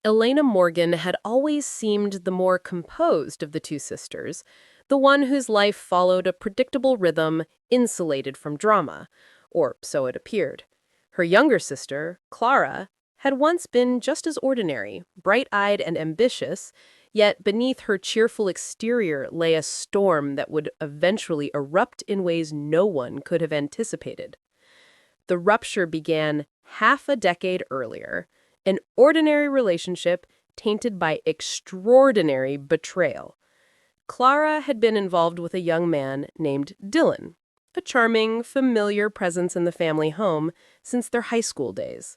Elena Morgan had always seemed the more composed of the two sisters, the one whose life followed a predictable rhythm, insulated from drama, or so it appeared. Her younger sister, Clara, had once been just as ordinary, bright-eyed and ambitious, yet beneath her cheerful exterior lay a storm that would eventually erupt in ways no one could have anticipated. The rupture began half a decade earlier, an ordinary relationship tainted by extraordinary betrayal. Clara had been involved with a young man named Dylan, a charming, familiar presence in the family home since their high school days.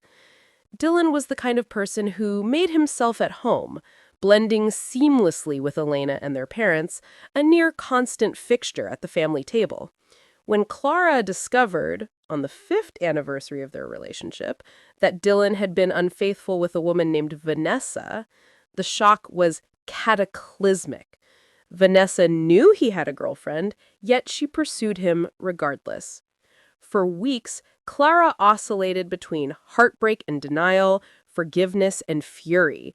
Dylan was the kind of person who made himself at home, blending seamlessly with Elena and their parents, a near constant fixture at the family table. When Clara discovered, on the fifth anniversary of their relationship, that Dylan had been unfaithful with a woman named Vanessa, the shock was cataclysmic. Vanessa knew he had a girlfriend, yet she pursued him regardless. For weeks, Clara oscillated between heartbreak and denial, forgiveness and fury.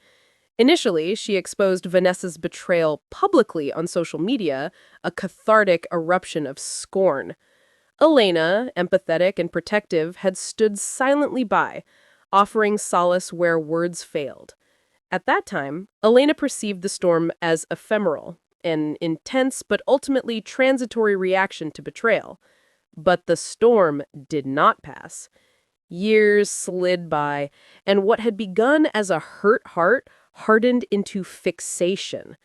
Initially, she exposed Vanessa's betrayal publicly on social media, a cathartic eruption of scorn. Elena, empathetic and protective, had stood silently by, offering solace where words failed. At that time, Elena perceived the storm as ephemeral, an intense but ultimately transitory reaction to betrayal. But the storm did not pass. Years slid by, and what had begun as a hurt heart hardened into fixation.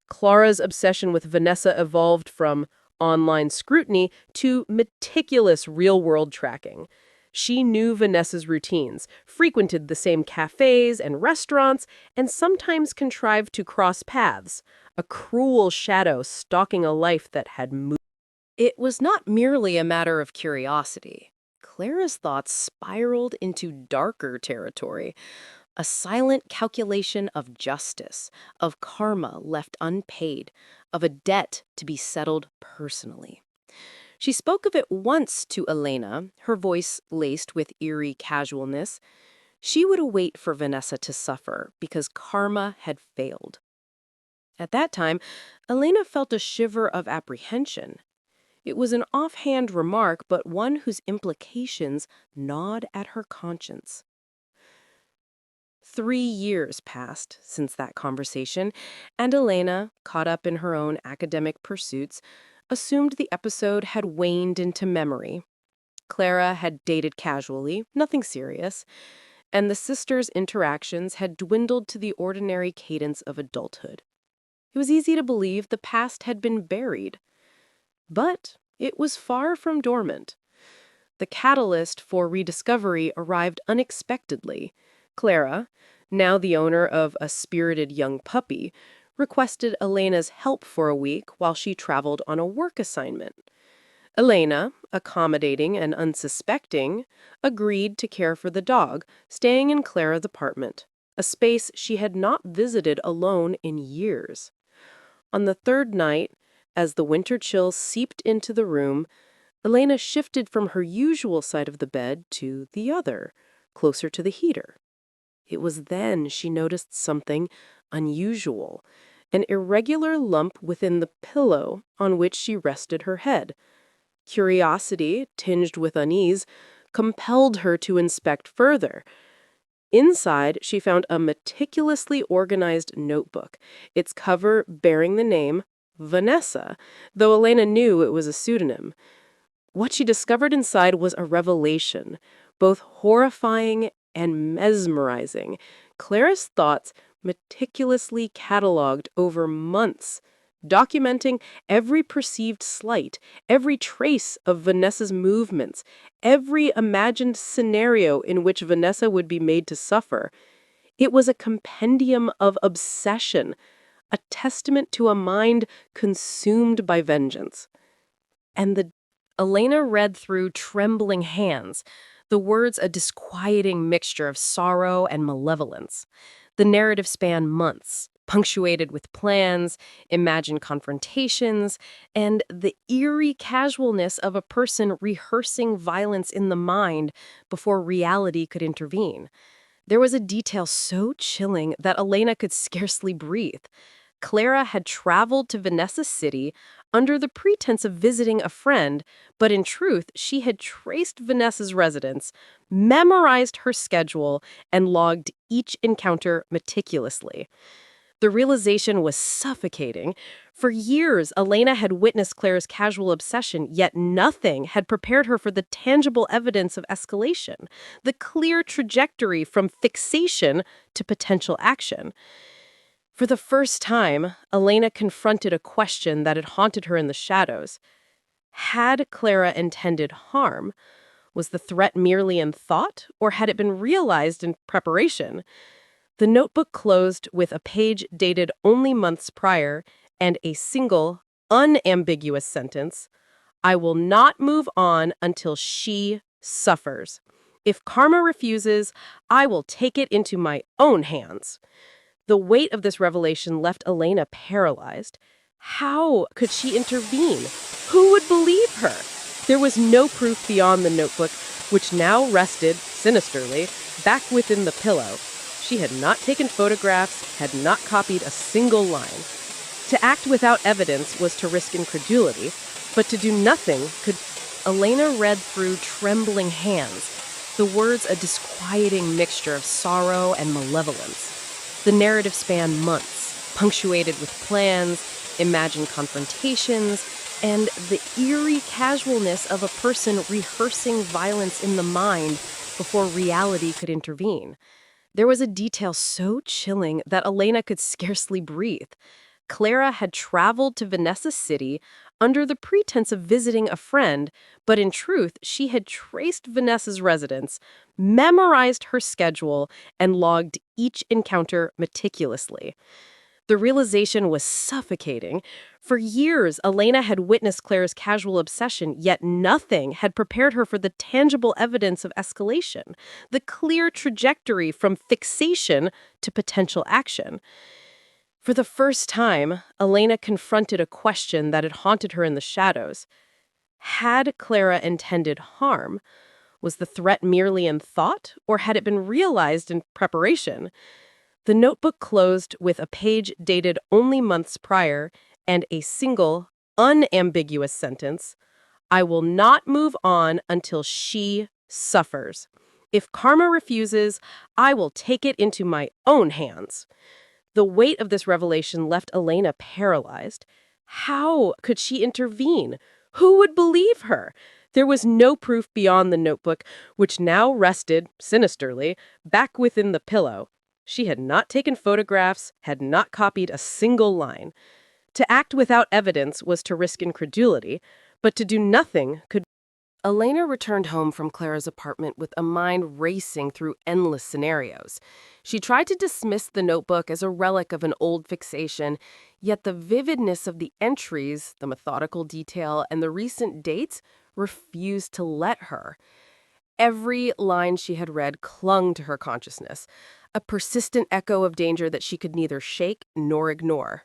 Clara's obsession with Vanessa evolved from online scrutiny to meticulous real-world tracking. She knew Vanessa's routines, frequented the same cafes and restaurants, and sometimes contrived to cross paths, a cruel shadow stalking a life that had moved. It was not merely a matter of curiosity. Clara's thoughts spiraled into darker territory, a silent calculation of justice, of karma left unpaid, of a debt to be settled personally. She spoke of it once to Elena, her voice laced with eerie casualness. She would await for Vanessa to suffer because karma had failed. At that time, Elena felt a shiver of apprehension. It was an offhand remark, but one whose implications gnawed at her conscience. 3 years passed since that conversation, and Elena, caught up in her own academic pursuits, assumed the episode had waned into memory. Clara had dated casually, nothing serious, and the sisters' interactions had dwindled to the ordinary cadence of adulthood. It was easy to believe the past had been buried. But it was far from dormant. The catalyst for rediscovery arrived unexpectedly. Clara, now the owner of a spirited young puppy, requested Elena's help for a week while she traveled on a work assignment. Elena, accommodating and unsuspecting, agreed to care for the dog, staying in Clara's apartment, a space she had not visited alone in years. On the third night, as the winter chill seeped into the room, Elena shifted from her usual side of the bed to the other, closer to the heater. It was then she noticed something unusual, an irregular lump within the pillow on which she rested her head. Curiosity, tinged with unease, compelled her to inspect further. Inside, she found a meticulously organized notebook, its cover bearing the name Vanessa, though Elena knew it was a pseudonym. What she discovered inside was a revelation, both horrifying and mesmerizing. Clara's thoughts meticulously cataloged over months, documenting every perceived slight, every trace of Vanessa's movements, every imagined scenario in which Vanessa would be made to suffer. It was a compendium of obsession, a testament to a mind consumed by vengeance. And the Elena read through trembling hands, the words a disquieting mixture of sorrow and malevolence. The narrative spanned months, punctuated with plans, imagined confrontations, and the eerie casualness of a person rehearsing violence in the mind before reality could intervene. There was a detail so chilling that Elena could scarcely breathe. Clara had traveled to Vanessa's city under the pretense of visiting a friend, but in truth, she had traced Vanessa's residence, memorized her schedule, and logged each encounter meticulously. The realization was suffocating. For years, Elena had witnessed Claire's casual obsession, yet nothing had prepared her for the tangible evidence of escalation, the clear trajectory from fixation to potential action. For the first time, Elena confronted a question that had haunted her in the shadows. Had Clara intended harm? Was the threat merely in thought, or had it been realized in preparation? The notebook closed with a page dated only months prior and a single, unambiguous sentence: I will not move on until she suffers. If karma refuses, I will take it into my own hands. The weight of this revelation left Elena paralyzed. How could she intervene? Who would believe her? There was no proof beyond the notebook, which now rested, sinisterly, back within the pillow. She had not taken photographs, had not copied a single line. To act without evidence was to risk incredulity, but to do nothing could. Elena read through trembling hands, the words a disquieting mixture of sorrow and malevolence. The narrative spanned months, punctuated with plans, imagined confrontations, and the eerie casualness of a person rehearsing violence in the mind before reality could intervene. There was a detail so chilling that Elena could scarcely breathe. Clara had traveled to Vanessa's city under the pretense of visiting a friend, but in truth, she had traced Vanessa's residence, memorized her schedule, and logged each encounter meticulously. The realization was suffocating. For years, Elena had witnessed Claire's casual obsession, yet nothing had prepared her for the tangible evidence of escalation, the clear trajectory from fixation to potential action. For the first time, Elena confronted a question that had haunted her in the shadows. Had Clara intended harm? Was the threat merely in thought, or had it been realized in preparation? The notebook closed with a page dated only months prior and a single, unambiguous sentence: I will not move on until she suffers. If karma refuses, I will take it into my own hands. The weight of this revelation left Elena paralyzed. How could she intervene? Who would believe her? There was no proof beyond the notebook, which now rested, sinisterly, back within the pillow. She had not taken photographs, had not copied a single line. To act without evidence was to risk incredulity, but to do nothing could. Elena returned home from Clara's apartment with a mind racing through endless scenarios. She tried to dismiss the notebook as a relic of an old fixation, yet the vividness of the entries, the methodical detail, and the recent dates refused to let her. Every line she had read clung to her consciousness, a persistent echo of danger that she could neither shake nor ignore.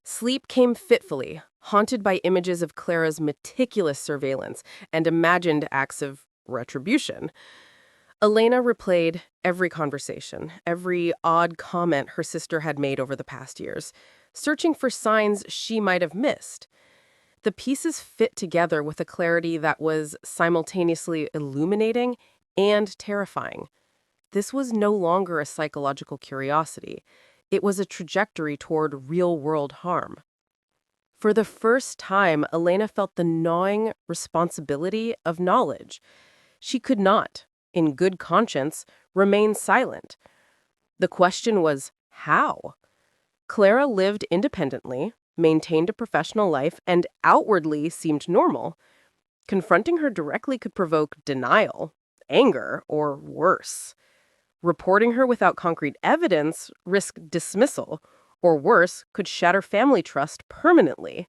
Sleep came fitfully, haunted by images of Clara's meticulous surveillance and imagined acts of retribution. Elena replayed every conversation, every odd comment her sister had made over the past years, searching for signs she might have missed. The pieces fit together with a clarity that was simultaneously illuminating and terrifying. This was no longer a psychological curiosity. It was a trajectory toward real-world harm. For the first time, Elena felt the gnawing responsibility of knowledge. She could not, in good conscience, remain silent. The question was, how? Clara lived independently, maintained a professional life, and outwardly seemed normal. Confronting her directly could provoke denial, anger, or worse. Reporting her without concrete evidence risked dismissal, or worse, could shatter family trust permanently.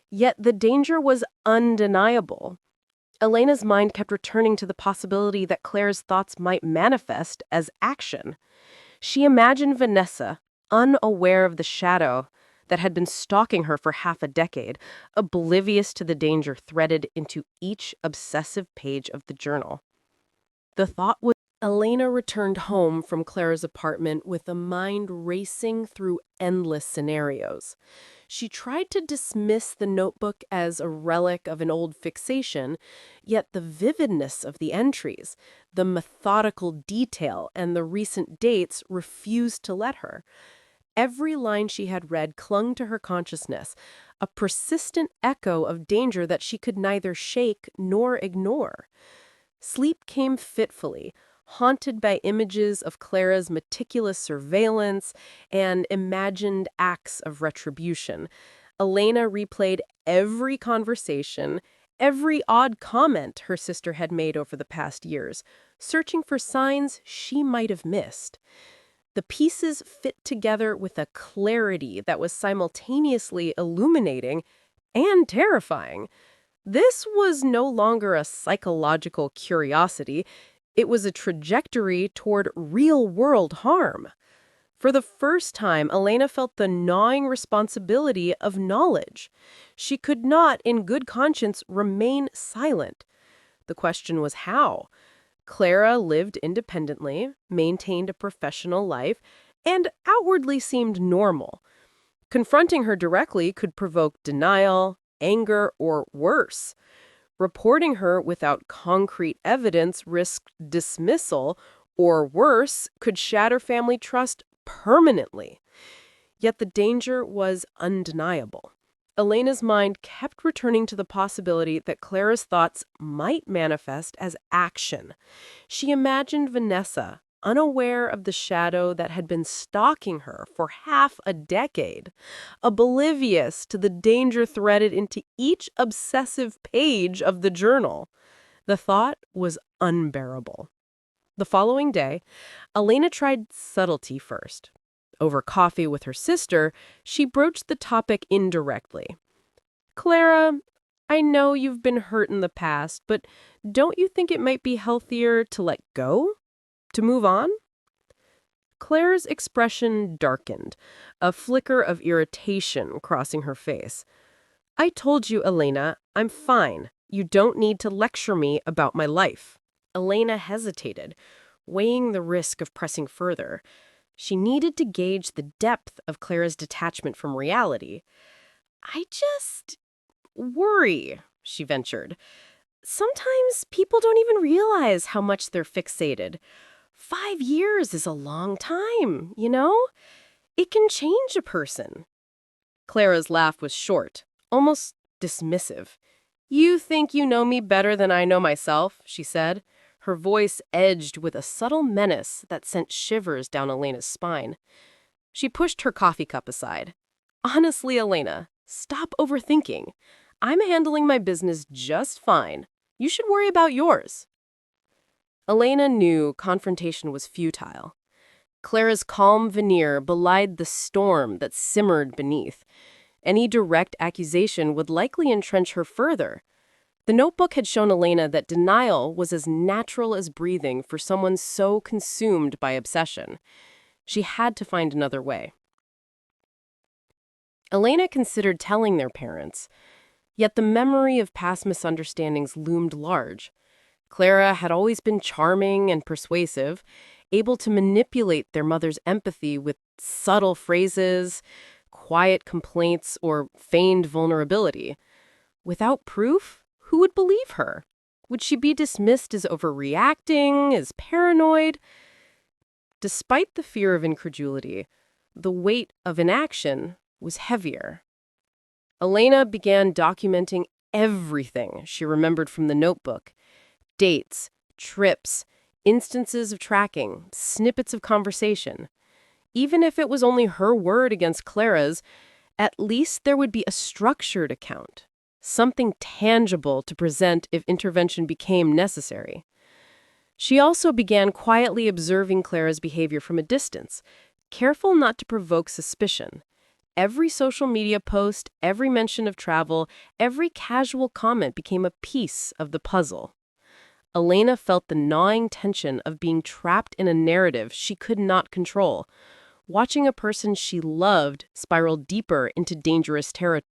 Yet the danger was undeniable. Elena's mind kept returning to the possibility that Claire's thoughts might manifest as action. She imagined Vanessa, unaware of the shadow that had been stalking her for half a decade, oblivious to the danger threaded into each obsessive page of the journal. The thought was Elena returned home from Clara's apartment with a mind racing through endless scenarios. She tried to dismiss the notebook as a relic of an old fixation, yet the vividness of the entries, the methodical detail, and the recent dates refused to let her. Every line she had read clung to her consciousness, a persistent echo of danger that she could neither shake nor ignore. Sleep came fitfully, haunted by images of Clara's meticulous surveillance and imagined acts of retribution. Elena replayed every conversation, every odd comment her sister had made over the past years, searching for signs she might have missed. The pieces fit together with a clarity that was simultaneously illuminating and terrifying. This was no longer a psychological curiosity, it was a trajectory toward real-world harm. For the first time, Elena felt the gnawing responsibility of knowledge. She could not, in good conscience, remain silent. The question was how. Clara lived independently, maintained a professional life, and outwardly seemed normal. Confronting her directly could provoke denial, anger, or worse. Reporting her without concrete evidence risked dismissal, or worse, could shatter family trust permanently. Yet the danger was undeniable. Elena's mind kept returning to the possibility that Clara's thoughts might manifest as action. She imagined Vanessa, unaware of the shadow that had been stalking her for half a decade, oblivious to the danger threaded into each obsessive page of the journal. The thought was unbearable. The following day, Elena tried subtlety first. Over coffee with her sister, she broached the topic indirectly. Clara, I know you've been hurt in the past, but don't you think it might be healthier to let go? To move on? Clara's expression darkened, a flicker of irritation crossing her face. I told you, Elena, I'm fine. You don't need to lecture me about my life. Elena hesitated, weighing the risk of pressing further. She needed to gauge the depth of Clara's detachment from reality. I just worry, she ventured. Sometimes people don't even realize how much they're fixated. 5 years is a long time, you know? It can change a person. Clara's laugh was short, almost dismissive. You think you know me better than I know myself, she said, her voice edged with a subtle menace that sent shivers down Elena's spine. She pushed her coffee cup aside. Honestly, Elena, stop overthinking. I'm handling my business just fine. You should worry about yours. Elena knew confrontation was futile. Clara's calm veneer belied the storm that simmered beneath. Any direct accusation would likely entrench her further. The notebook had shown Elena that denial was as natural as breathing for someone so consumed by obsession. She had to find another way. Elena considered telling their parents, yet the memory of past misunderstandings loomed large. Clara had always been charming and persuasive, able to manipulate their mother's empathy with subtle phrases, quiet complaints, or feigned vulnerability. Without proof, who would believe her? Would she be dismissed as overreacting, as paranoid? Despite the fear of incredulity, the weight of inaction was heavier. Elena began documenting everything she remembered from the notebook. Dates, trips, instances of tracking, snippets of conversation. Even if it was only her word against Clara's, at least there would be a structured account, something tangible to present if intervention became necessary. She also began quietly observing Clara's behavior from a distance, careful not to provoke suspicion. Every social media post, every mention of travel, every casual comment became a piece of the puzzle. Elena felt the gnawing tension of being trapped in a narrative she could not control, watching a person she loved spiral deeper into dangerous territory.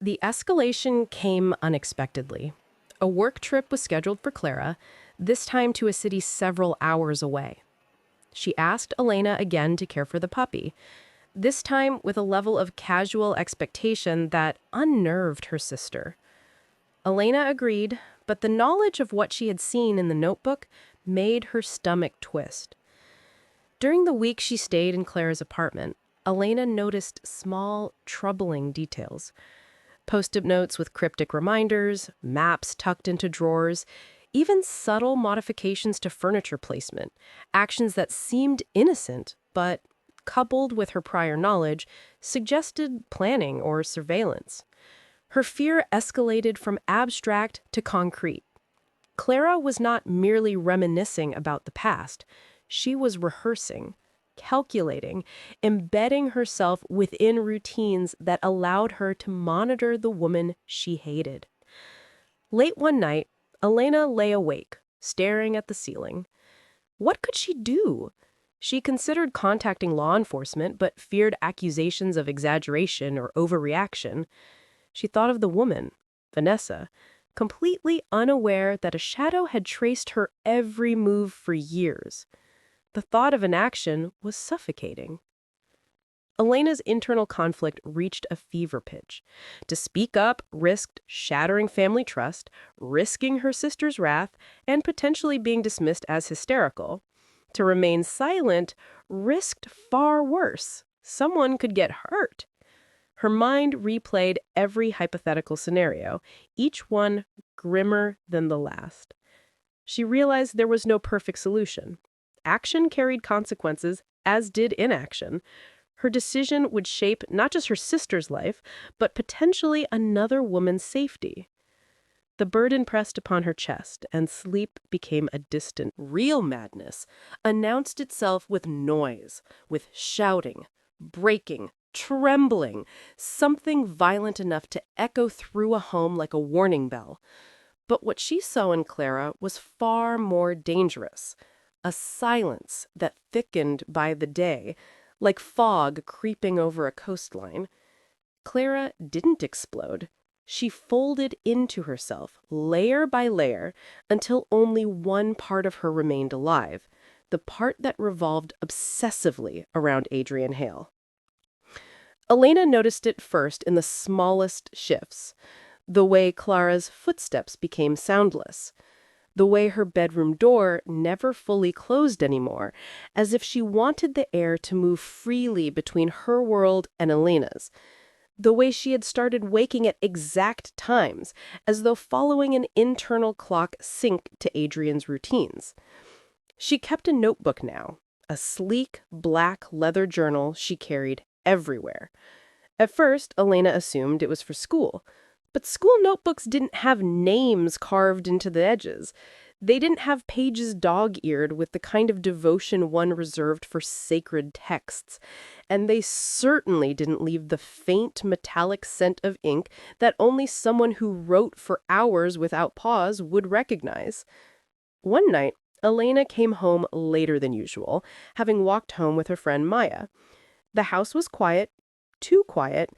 The escalation came unexpectedly. A work trip was scheduled for Clara, this time to a city several hours away. She asked Elena again to care for the puppy, this time with a level of casual expectation that unnerved her sister. Elena agreed, but the knowledge of what she had seen in the notebook made her stomach twist. During the week she stayed in Clara's apartment, Elena noticed small, troubling details. Post-it notes with cryptic reminders, maps tucked into drawers, even subtle modifications to furniture placement, actions that seemed innocent, but, coupled with her prior knowledge, suggested planning or surveillance. Her fear escalated from abstract to concrete. Clara was not merely reminiscing about the past. She was rehearsing, calculating, embedding herself within routines that allowed her to monitor the woman she hated. Late one night, Elena lay awake, staring at the ceiling. What could she do? She considered contacting law enforcement, but feared accusations of exaggeration or overreaction. She thought of the woman, Vanessa, completely unaware that a shadow had traced her every move for years. The thought of an action was suffocating. Elena's internal conflict reached a fever pitch. To speak up risked shattering family trust, risking her sister's wrath, and potentially being dismissed as hysterical. To remain silent risked far worse. Someone could get hurt. Her mind replayed every hypothetical scenario, each one grimmer than the last. She realized there was no perfect solution. Action carried consequences, as did inaction. Her decision would shape not just her sister's life, but potentially another woman's safety. The burden pressed upon her chest, and sleep became a distant. Real madness announced itself with noise, with shouting, breaking, trembling, something violent enough to echo through a home like a warning bell. But what she saw in Clara was far more dangerous. A silence that thickened by the day, like fog creeping over a coastline. Clara didn't explode. She folded into herself, layer by layer, until only one part of her remained alive, the part that revolved obsessively around Adrian Hale. Elena noticed it first in the smallest shifts. The way Clara's footsteps became soundless. The way her bedroom door never fully closed anymore, as if she wanted the air to move freely between her world and Elena's. The way she had started waking at exact times, as though following an internal clock synced to Adrian's routines. She kept a notebook now, a sleek, black leather journal she carried everywhere. At first, Elena assumed it was for school. But school notebooks didn't have names carved into the edges. They didn't have pages dog-eared with the kind of devotion one reserved for sacred texts. And they certainly didn't leave the faint metallic scent of ink that only someone who wrote for hours without pause would recognize. One night, Elena came home later than usual, having walked home with her friend Maya. The house was quiet, too quiet,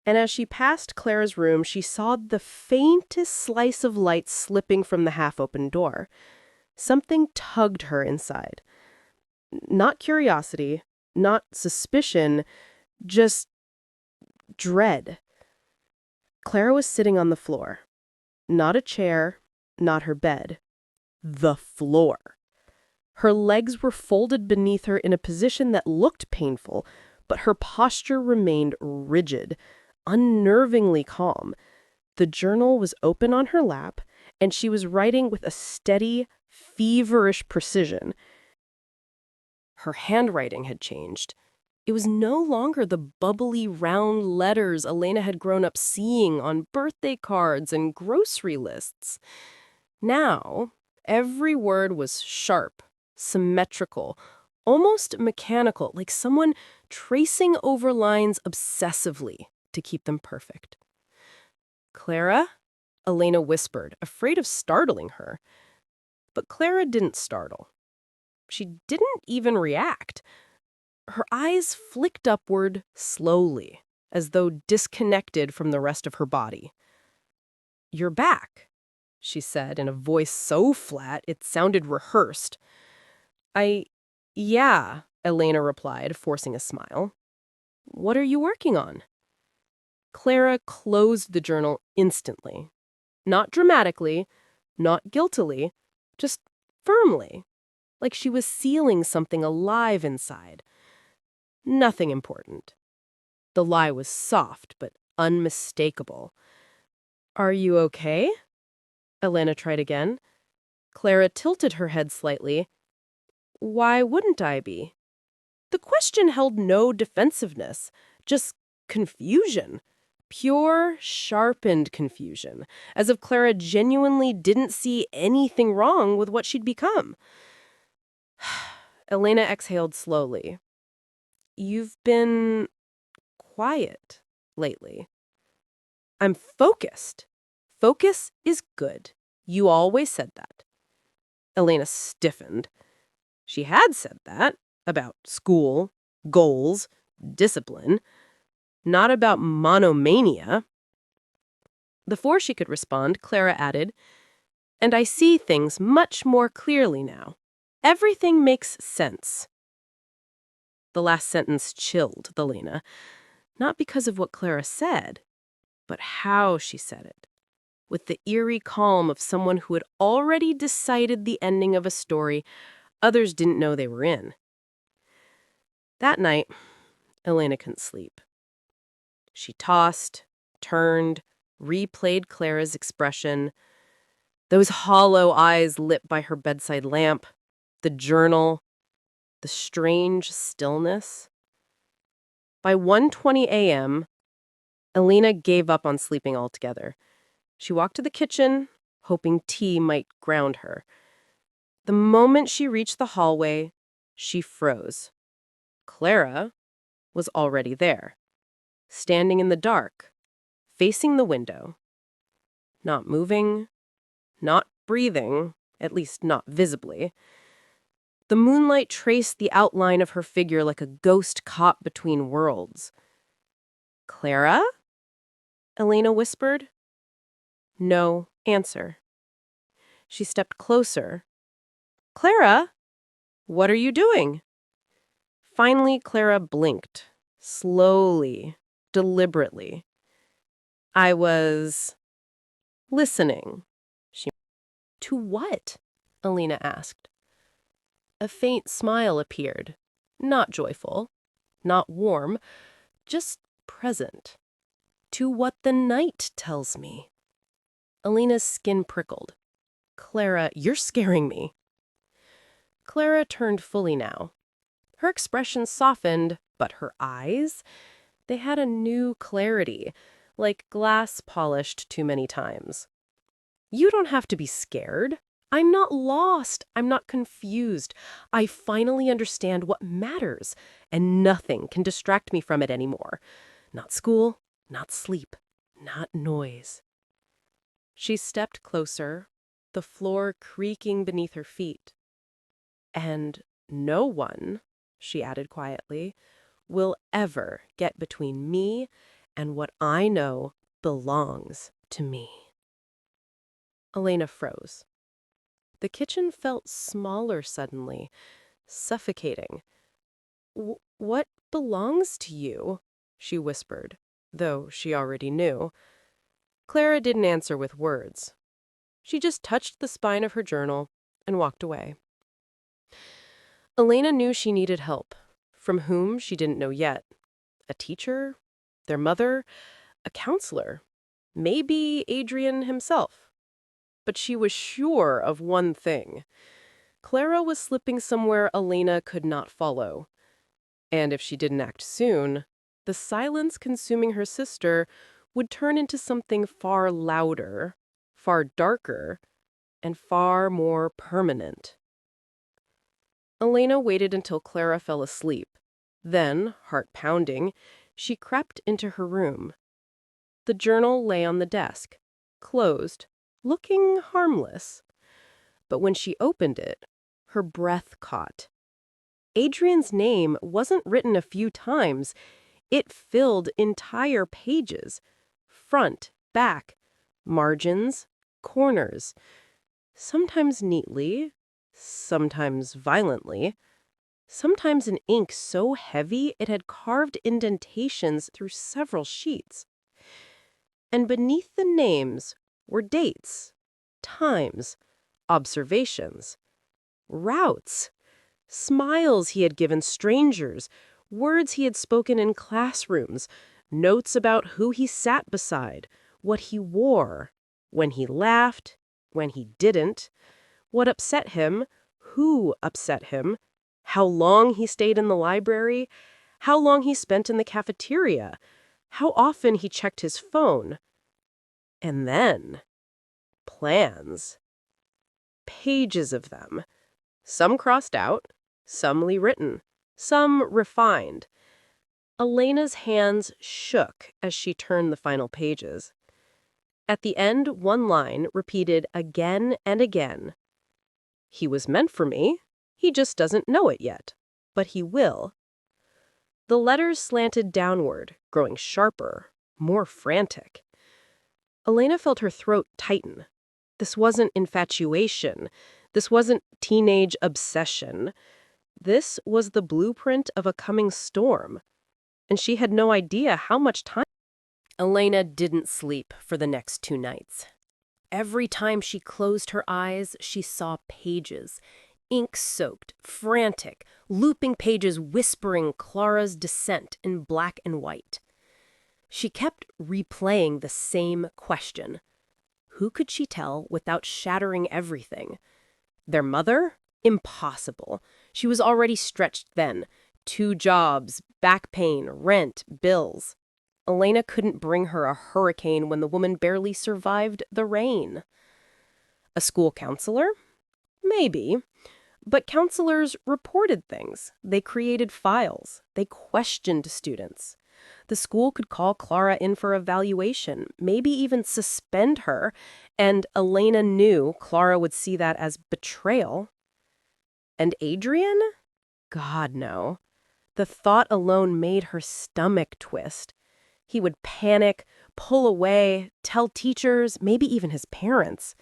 and as she passed Clara's room, she saw the faintest slice of light slipping from the half-open door. Something tugged her inside. Not curiosity, not suspicion, just dread. Clara was sitting on the floor. Not a chair, not her bed. The floor. Her legs were folded beneath her in a position that looked painful, but her posture remained rigid, unnervingly calm. The journal was open on her lap, and she was writing with a steady, feverish precision. Her handwriting had changed. It was no longer the bubbly, round letters Elena had grown up seeing on birthday cards and grocery lists. Now, every word was sharp, symmetrical, almost mechanical, like someone tracing over lines obsessively to keep them perfect. "Clara?" Elena whispered, afraid of startling her. But Clara didn't startle. She didn't even react. Her eyes flicked upward slowly, as though disconnected from the rest of her body. "You're back," she said in a voice so flat it sounded rehearsed. Yeah, Elena replied, forcing a smile. What are you working on? Clara closed the journal instantly. Not dramatically, not guiltily, just firmly, like she was sealing something alive inside. Nothing important. The lie was soft but unmistakable. Are you okay? Elena tried again. Clara tilted her head slightly. Why wouldn't I be? The question held no defensiveness, just confusion. Pure, sharpened confusion, as if Clara genuinely didn't see anything wrong with what she'd become. Elena exhaled slowly. You've been quiet lately. I'm focused. Focus is good. You always said that. Elena stiffened. She had said that about school, goals, discipline, not about monomania. Before she could respond, Clara added, and I see things much more clearly now. Everything makes sense. The last sentence chilled Elena, not because of what Clara said, but how she said it, with the eerie calm of someone who had already decided the ending of a story others didn't know they were in. That night, Elena couldn't sleep. She tossed, turned, replayed Clara's expression, those hollow eyes lit by her bedside lamp, the journal, the strange stillness. By 1:20 a.m., Elena gave up on sleeping altogether. She walked to the kitchen, hoping tea might ground her. The moment she reached the hallway, she froze. Clara was already there, standing in the dark, facing the window. Not moving, not breathing, at least not visibly. The moonlight traced the outline of her figure like a ghost caught between worlds. Clara? Elena whispered. No answer. She stepped closer. Clara? What are you doing? Finally, Clara blinked, slowly, deliberately. I was listening. To what? Elena asked. A faint smile appeared, not joyful, not warm, just present. To what the night tells me. Elena's skin prickled. Clara, you're scaring me. Clara turned fully now. Her expression softened, but her eyes, they had a new clarity, like glass polished too many times. You don't have to be scared. I'm not lost. I'm not confused. I finally understand what matters, and nothing can distract me from it anymore. Not school, not sleep, not noise. She stepped closer, the floor creaking beneath her feet. And no one, she added quietly, will ever get between me and what I know belongs to me. Elena froze. The kitchen felt smaller suddenly, suffocating. What belongs to you? She whispered, though she already knew. Clara didn't answer with words. She just touched the spine of her journal and walked away. Elena knew she needed help. From whom, she didn't know yet. A teacher? Their mother? A counselor? Maybe Adrian himself. But she was sure of one thing. Clara was slipping somewhere Elena could not follow. And if she didn't act soon, the silence consuming her sister would turn into something far louder, far darker, and far more permanent. Elena waited until Clara fell asleep. Then, heart pounding, she crept into her room. The journal lay on the desk, closed, looking harmless. But when she opened it, her breath caught. Adrian's name wasn't written a few times. It filled entire pages, front, back, margins, corners, sometimes neatly, sometimes violently, sometimes in ink so heavy it had carved indentations through several sheets. And beneath the names were dates, times, observations, routes, smiles he had given strangers, words he had spoken in classrooms, notes about who he sat beside, what he wore, when he laughed, when he didn't, what upset him, who upset him, how long he stayed in the library, how long he spent in the cafeteria, how often he checked his phone. And then, plans. Pages of them. Some crossed out, some rewritten, some refined. Elena's hands shook as she turned the final pages. At the end, one line repeated again and again. He was meant for me. He just doesn't know it yet. But he will. The letters slanted downward, growing sharper, more frantic. Elena felt her throat tighten. This wasn't infatuation. This wasn't teenage obsession. This was the blueprint of a coming storm. And she had no idea how much time. Elena didn't sleep for the next 2 nights. Every time she closed her eyes, she saw pages, ink-soaked, frantic, looping pages whispering Clara's dissent in black and white. She kept replaying the same question. Who could she tell without shattering everything? Their mother? Impossible. She was already stretched then. 2 jobs, back pain, rent, bills. Elena couldn't bring her a hurricane when the woman barely survived the rain. A school counselor? Maybe. But counselors reported things. They created files. They questioned students. The school could call Clara in for evaluation, maybe even suspend her, and Elena knew Clara would see that as betrayal. And Adrian? God, no. The thought alone made her stomach twist. He would panic, pull away, tell teachers, maybe even his parents.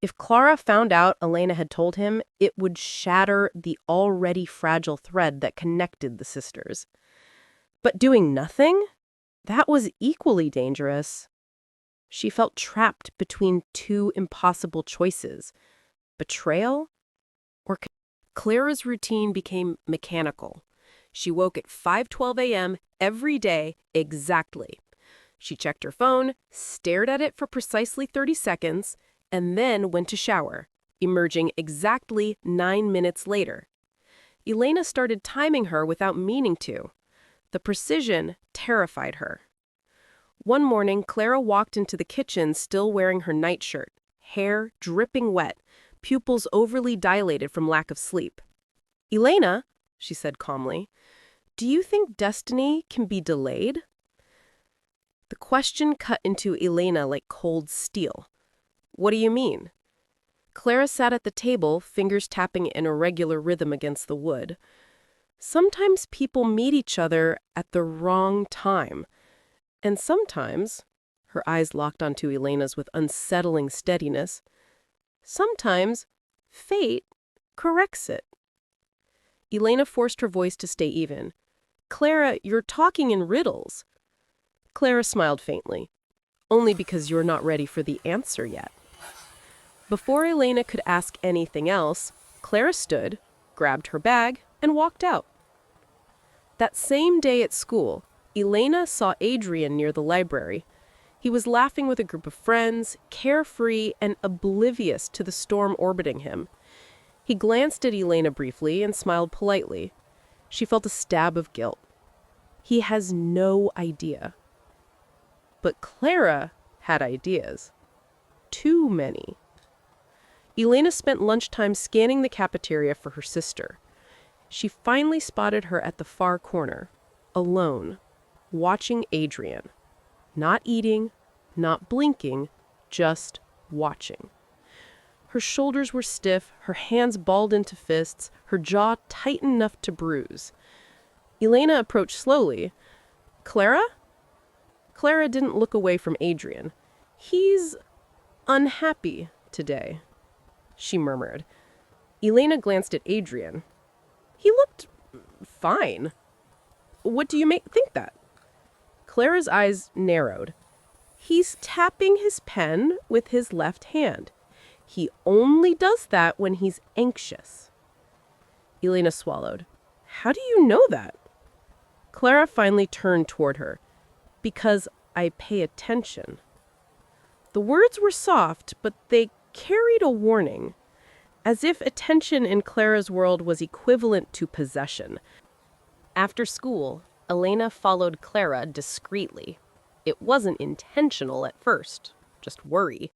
If Clara found out Elena had told him, it would shatter the already fragile thread that connected the sisters. But doing nothing? That was equally dangerous. She felt trapped between 2 impossible choices: betrayal or... Clara's routine became mechanical. She woke at 5:12 a.m. every day exactly. She checked her phone, stared at it for precisely 30 seconds, and then went to shower, emerging exactly 9 minutes later. Elena started timing her without meaning to. The precision terrified her. One morning, Clara walked into the kitchen still wearing her nightshirt, hair dripping wet, pupils overly dilated from lack of sleep. "Elena," she said calmly, "do you think destiny can be delayed?" The question cut into Elena like cold steel. "What do you mean?" Clara sat at the table, fingers tapping in a regular rhythm against the wood. Sometimes people meet each other at the wrong time. And sometimes, her eyes locked onto Elena's with unsettling steadiness, sometimes fate corrects it. Elena forced her voice to stay even. "Clara, you're talking in riddles." Clara smiled faintly. "Only because you're not ready for the answer yet." Before Elena could ask anything else, Clara stood, grabbed her bag, and walked out. That same day at school, Elena saw Adrian near the library. He was laughing with a group of friends, carefree and oblivious to the storm orbiting him. He glanced at Elena briefly and smiled politely. She felt a stab of guilt. He has no idea. But Clara had ideas. Too many. Elena spent lunchtime scanning the cafeteria for her sister. She finally spotted her at the far corner, alone, watching Adrian. Not eating, not blinking, just watching. Her shoulders were stiff, her hands balled into fists, her jaw tight enough to bruise. Elena approached slowly. "Clara?" Clara didn't look away from Adrian. "He's unhappy today," she murmured. Elena glanced at Adrian. He looked fine. "What do you think that?" Clara's eyes narrowed. "He's tapping his pen with his left hand. He only does that when he's anxious." Elena swallowed. "How do you know that?" Clara finally turned toward her. "Because I pay attention." The words were soft, but they carried a warning, as if attention in Clara's world was equivalent to possession. After school, Elena followed Clara discreetly. It wasn't intentional at first, just worry.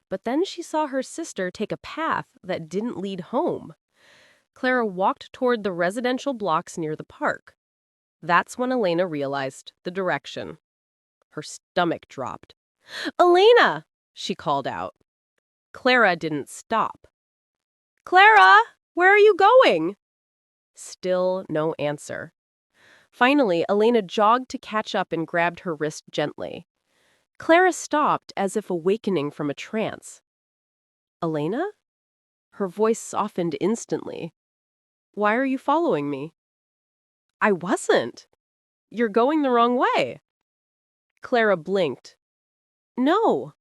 But then she saw her sister take a path that didn't lead home. Clara walked toward the residential blocks near the park. That's when Elena realized the direction. Her stomach dropped. "Elena!" she called out. Clara didn't stop. "Clara, where are you going?" Still no answer. Finally, Elena jogged to catch up and grabbed her wrist gently. Clara stopped as if awakening from a trance. "Elena?" Her voice softened instantly. "Why are you following me?" "I wasn't. You're going the wrong way." Clara blinked. "No,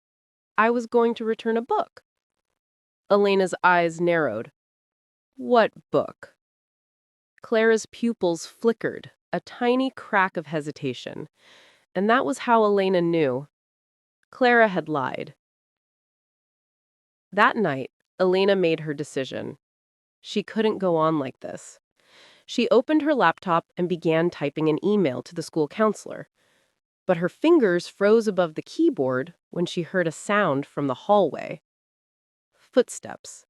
I was going to return a book." Elena's eyes narrowed. "What book?" Clara's pupils flickered, a tiny crack of hesitation. And that was how Elena knew. Clara had lied. That night, Elena made her decision. She couldn't go on like this. She opened her laptop and began typing an email to the school counselor. But her fingers froze above the keyboard when she heard a sound from the hallway. Footsteps.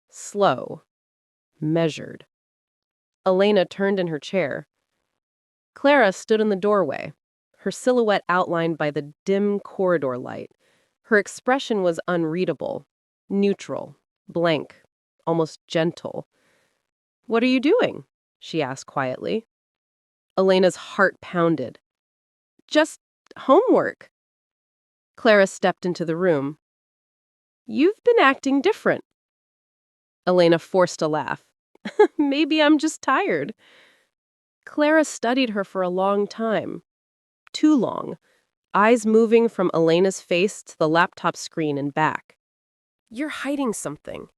Slow. Measured. Elena turned in her chair. Clara stood in the doorway, her silhouette outlined by the dim corridor light. Her expression was unreadable, neutral, blank, almost gentle. "What are you doing?" she asked quietly. Elena's heart pounded. "Just homework." Clara stepped into the room. "You've been acting different." Elena forced a laugh. "Maybe I'm just tired." Clara studied her for a long time. Too long. Eyes moving from Elena's face to the laptop screen and back. "You're hiding something."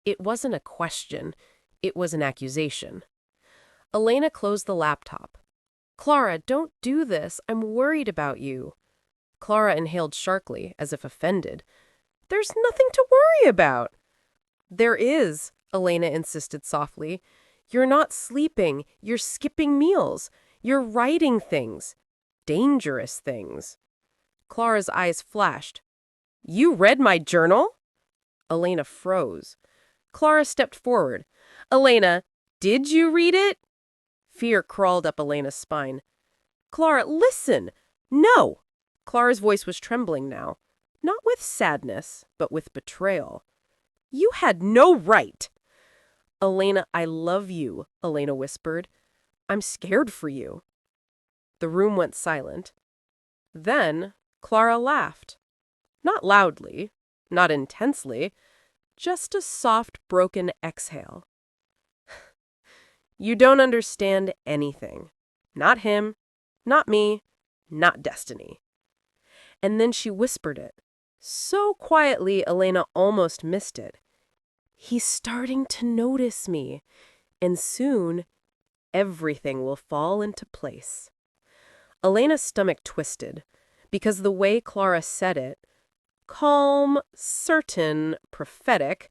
It wasn't a question. It was an accusation. Elena closed the laptop. "Clara, don't do this. I'm worried about you." Clara inhaled sharply, as if offended. "There's nothing to worry about." "There is," Elena insisted softly. "You're not sleeping. You're skipping meals. You're writing things. Dangerous things." Clara's eyes flashed. "You read my journal?" Elena froze. Clara stepped forward. "Elena, did you read it?" Fear crawled up Elena's spine. "Clara, listen!" "No!" Clara's voice was trembling now. Not with sadness, but with betrayal. "You had no right!" "Elena, I love you," Elena whispered. "I'm scared for you." The room went silent. Then Clara laughed. Not loudly, not intensely, just a soft, broken exhale. "You don't understand anything. Not him, not me, not destiny." And then she whispered it, so quietly Elena almost missed it. "He's starting to notice me, and soon everything will fall into place." Elena's stomach twisted, because the way Clara said it, calm, certain, prophetic,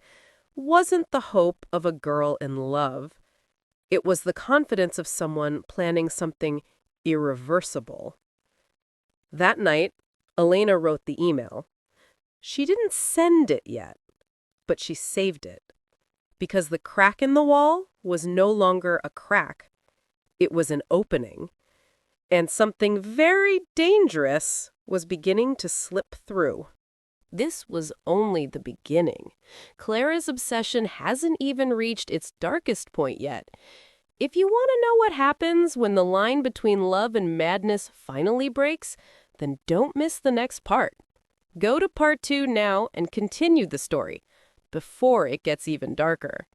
wasn't the hope of a girl in love. It was the confidence of someone planning something irreversible. That night, Elena wrote the email. She didn't send it yet, but she saved it. Because the crack in the wall was no longer a crack. It was an opening. And something very dangerous was beginning to slip through. This was only the beginning. Clara's obsession hasn't even reached its darkest point yet. If you want to know what happens when the line between love and madness finally breaks, then don't miss the next part. Go to part 2 now and continue the story before it gets even darker.